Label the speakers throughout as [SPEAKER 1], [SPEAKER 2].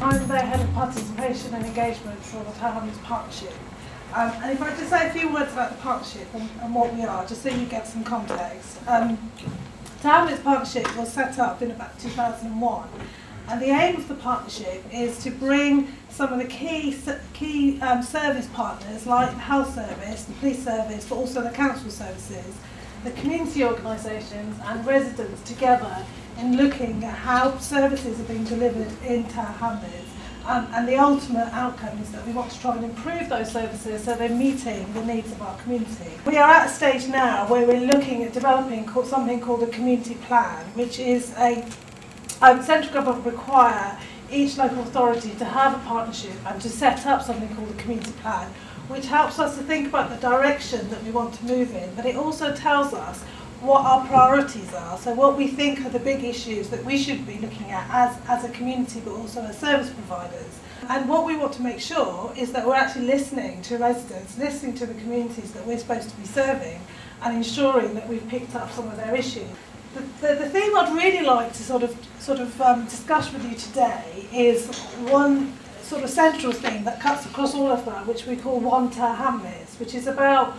[SPEAKER 1] I'm the Head of Participation and Engagement for the Tower Hamlets Partnership. And if I just say a few words about the partnership and what we are, just so you get some context. Tower Hamlets Partnership was set up in about 2001, and the aim of the partnership is to bring some of the key service partners, like the health service, the police service, but also the council services, the community organisations and residents together in looking at how services are being delivered in Tower Hamlets. And the ultimate outcome is that we want to try and improve those services so they're meeting the needs of our community. We are at a stage now where we're looking at developing something called a community plan, which is a central government require each local authority to have a partnership and to set up something called a community plan, which helps us to think about the direction that we want to move in, but it also tells us what our priorities are, so what we think are the big issues that we should be looking at as a community but also as service providers. And what we want to make sure is that we're actually listening to residents, listening to the communities that we're supposed to be serving and ensuring that we've picked up some of their issues. The theme I'd really like to sort of discuss with you today is one sort of central theme that cuts across all of that, which we call One Tower Hamlets, which is about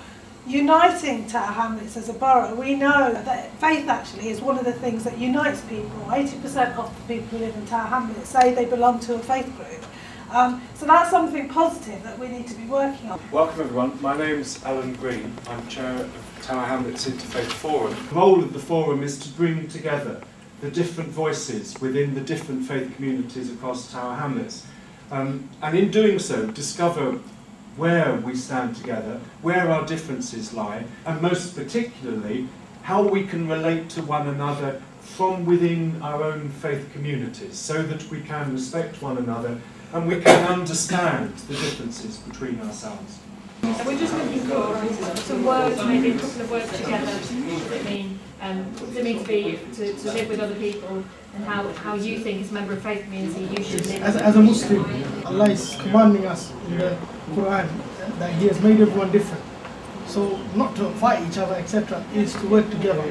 [SPEAKER 1] uniting Tower Hamlets as a borough. We know that faith actually is one of the things that unites people. 80% of the people who live in Tower Hamlets say they belong to a faith group. So that's something positive that we need to be working on.
[SPEAKER 2] Welcome everyone, my name's Alan Green. I'm Chair of Tower Hamlets Interfaith Forum. The role of the forum is to bring together the different voices within the different faith communities across Tower Hamlets. And in doing so, discover where we stand together, where our differences lie, and most particularly, how we can relate to one another from within our own faith communities, so that we can respect one another and we can understand the differences between ourselves.
[SPEAKER 3] So we're just looking for some words, maybe a couple of words together. What does it mean? What does it mean to live with other people, and how you think as a member of faith community you should live?
[SPEAKER 4] As a Muslim, Allah is commanding us in the Quran that He has made everyone different. So not to fight each other, etc., is to work together.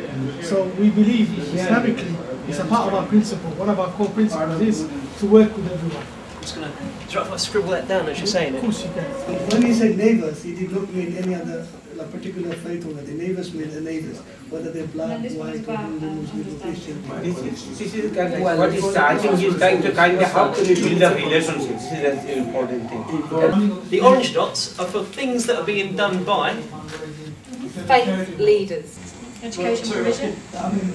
[SPEAKER 4] So we believe Islamically it's a part of our principle. One of our core principles is to work with everyone.
[SPEAKER 5] I'm just going to scribble that down as you're saying it.
[SPEAKER 4] Of course you can.
[SPEAKER 6] When he said neighbours, he did not mean any other particular faith over the neighbours mean the neighbours, whether they're black, white, or Hindu, Muslim, or Christian.
[SPEAKER 7] This is what is starting, he's trying to how can you build a relationship? This is an important thing.
[SPEAKER 5] The orange dots are for things that are being done by
[SPEAKER 8] faith leaders.
[SPEAKER 3] Education provision?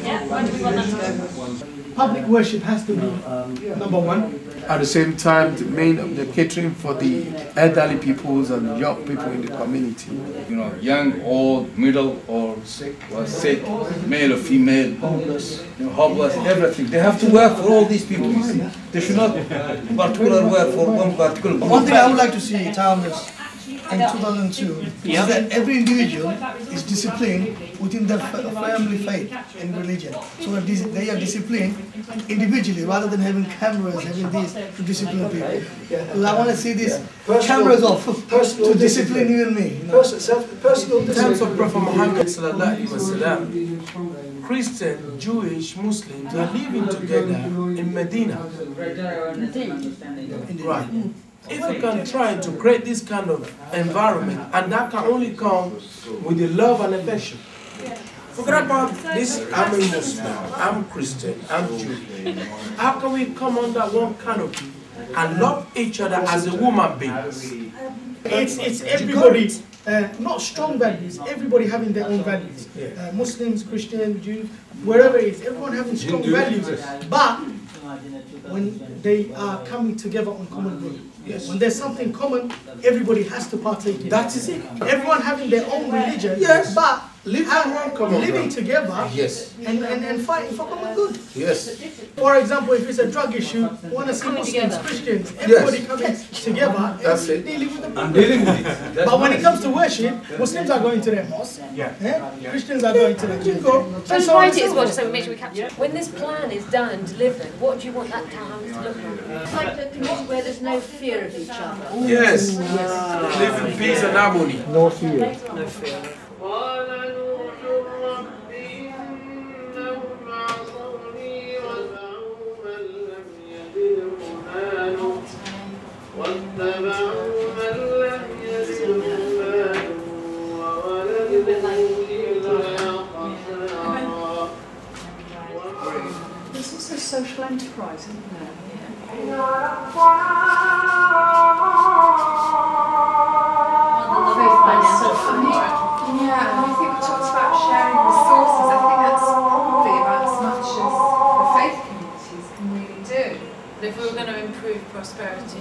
[SPEAKER 3] Yeah, where do we want that to go?
[SPEAKER 4] Public worship has to be number one.
[SPEAKER 9] At the same time, the catering for the elderly peoples and young people in the community.
[SPEAKER 10] You know, young, old, middle, or sick, male or female, homeless, homeless, everything. They have to work for all these people, you see. They should not particular work for one particular group.
[SPEAKER 6] One thing I would like to see in Tower Hamlets in 2002 is that every individual is disciplined within their family, faith and religion. So that they are disciplined individually rather than having cameras, having these to discipline people. Well, I want to see these cameras off to discipline you and me. You know?
[SPEAKER 11] In terms of Prophet Muhammad sallallahu alaihi wasallam, Christian, Jewish, Muslims are living together in Medina. Right. If we can try to create this kind of environment, and that can only come with the love and affection. Forget about this, I'm a Muslim, I'm Christian, I'm Jewish. How can we come under one canopy and love each other as a human beings?
[SPEAKER 4] It's everybody, not strong values, everybody having their own values. Muslims, Christians, Jews, wherever it is, everyone having strong values. But when they are coming together on common ground, when there's something common, everybody has to partake in it.
[SPEAKER 11] That is it.
[SPEAKER 4] Everyone having their own religion, but living together and fighting for common good.
[SPEAKER 11] Yes.
[SPEAKER 4] For example, if it's a drug issue, we want to see Muslims, Christians, everybody coming together and dealing with the problem. But when it comes to worship, Muslims are going to their mosque, Christians are going to their church.
[SPEAKER 8] Just write it as well, so we make sure we capture it. When this plan is done and delivered, what do you want that Tower Hamlets to look like? It's like a community where there's no fear of each other.
[SPEAKER 11] Yes. Live in peace and harmony.
[SPEAKER 4] No fear.
[SPEAKER 8] No fear. surprise, isn't it?
[SPEAKER 12] Yeah, and I think we talked about sharing resources. I think that's probably about as much as the faith communities can really do.
[SPEAKER 8] But if we were going to improve prosperity,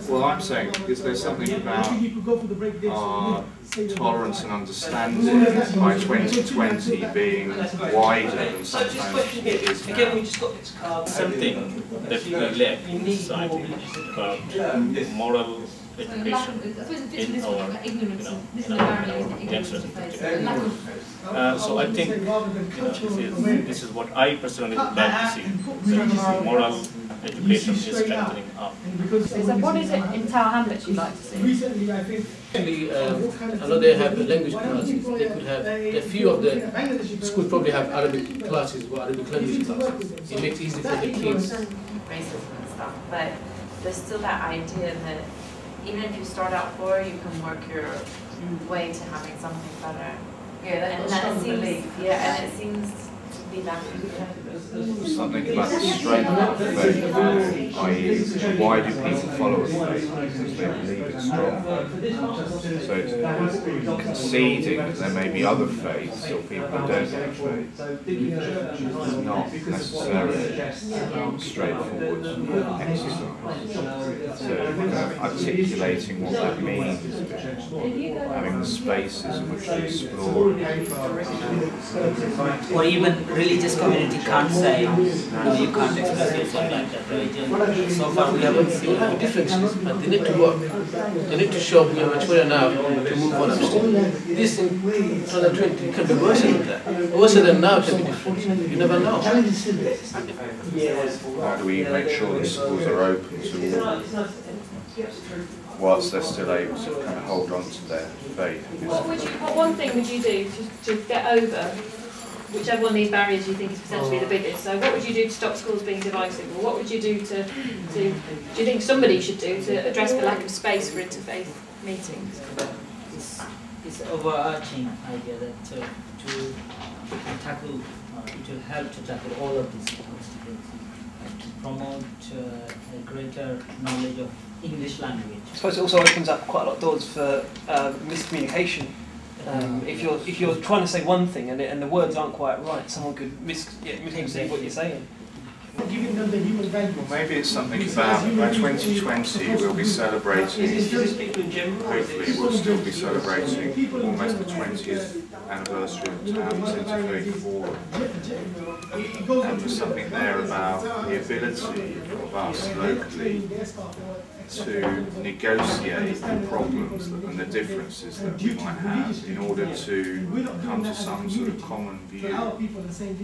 [SPEAKER 13] well, I'm saying is there something about our tolerance and understanding by 2020 being wider than sometimes it is now.
[SPEAKER 5] Again, we just got this card.
[SPEAKER 14] Something that we lack in society about moral education in our so I think this is what I personally would like to see. That moral education is strengthening up.
[SPEAKER 3] So what is it in Tower Hamlets you'd like to see?
[SPEAKER 4] Recently, I think.
[SPEAKER 15] I know they have language classes. They could have a few of the schools probably have Arabic classes or Arabic language classes. It makes it easy for the kids.
[SPEAKER 16] Racism and stuff, but there's still that idea that even if you start out poor, you can work your way to having something better. Yeah, and that seems, and it seems to be lacking.
[SPEAKER 13] Something about the strength of faith, i.e. why do people follow a faith? Because they believe it's strong. So it's conceding that there may be other faiths or people who don't have faith. It's not necessarily straightforward exercise. So articulating what that means, having the spaces in which to explore.
[SPEAKER 17] Or even religious community can't say, no, you can't express yourself like that religion.
[SPEAKER 15] So far we haven't seen any differences, but they need to work. They need to show we are mature enough to move on upstream. This in 2020 can be worse than that. Worse than now can be different. You never know.
[SPEAKER 13] How do we make sure the schools are open to all, whilst they're still able to kind of hold on to their faith?
[SPEAKER 3] What one thing would you do to get over whichever one of these barriers you think is potentially the biggest? So what would you do to stop schools being divisive? Or what would you do do you think somebody should do to address the lack of space for interfaith meetings?
[SPEAKER 17] It's overarching idea that to tackle, it will help to tackle all of these constituencies, to promote a greater knowledge of English language.
[SPEAKER 5] I suppose it also opens up quite a lot of doors for miscommunication. If you're trying to say one thing and the words aren't quite right, someone could misconceive what you're saying.
[SPEAKER 4] Giving them the human value.
[SPEAKER 13] Well, maybe it's something about by 2020 we'll be celebrating, hopefully we'll still be celebrating almost the 20th anniversary of the Town's Interfaith Forum. And there's something there about the ability of us locally to negotiate the problems and the differences that we might have in order to come to some sort of common view.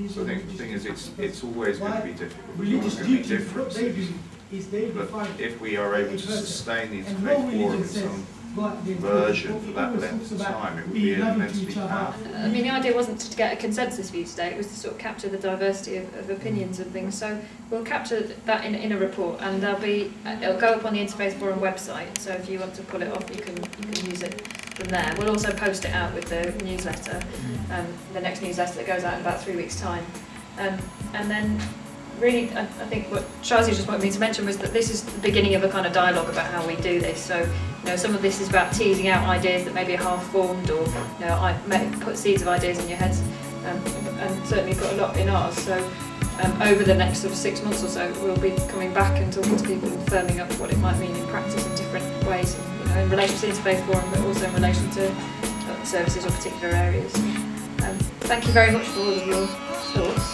[SPEAKER 13] So I think the thing is it's always going to be difficult. There's always going to be differences. But if we are able to sustain the Interfaith Forum in some version for that length of time, it would be immensely powerful.
[SPEAKER 3] I mean, the idea wasn't to get a consensus view today, it was to sort of capture the diversity of opinions and things. So we'll capture that in a report, and it'll go up on the Interfaith Forum website, so if you want to pull it off, you can use it from there. We'll also post it out with the newsletter, the next newsletter that goes out in about 3 weeks' time. And then really, I think what Shazi just wanted me to mention was that this is the beginning of a kind of dialogue about how we do this. So, you know, some of this is about teasing out ideas that maybe are half-formed, or, you know, I put seeds of ideas in your heads, and certainly put a lot in ours. So, over the next sort of 6 months or so, we'll be coming back and talking to people and firming up what it might mean in practice in different ways, you know, in relation to the Interfaith Forum, but also in relation to services or particular areas. Thank you very much for all of your thoughts.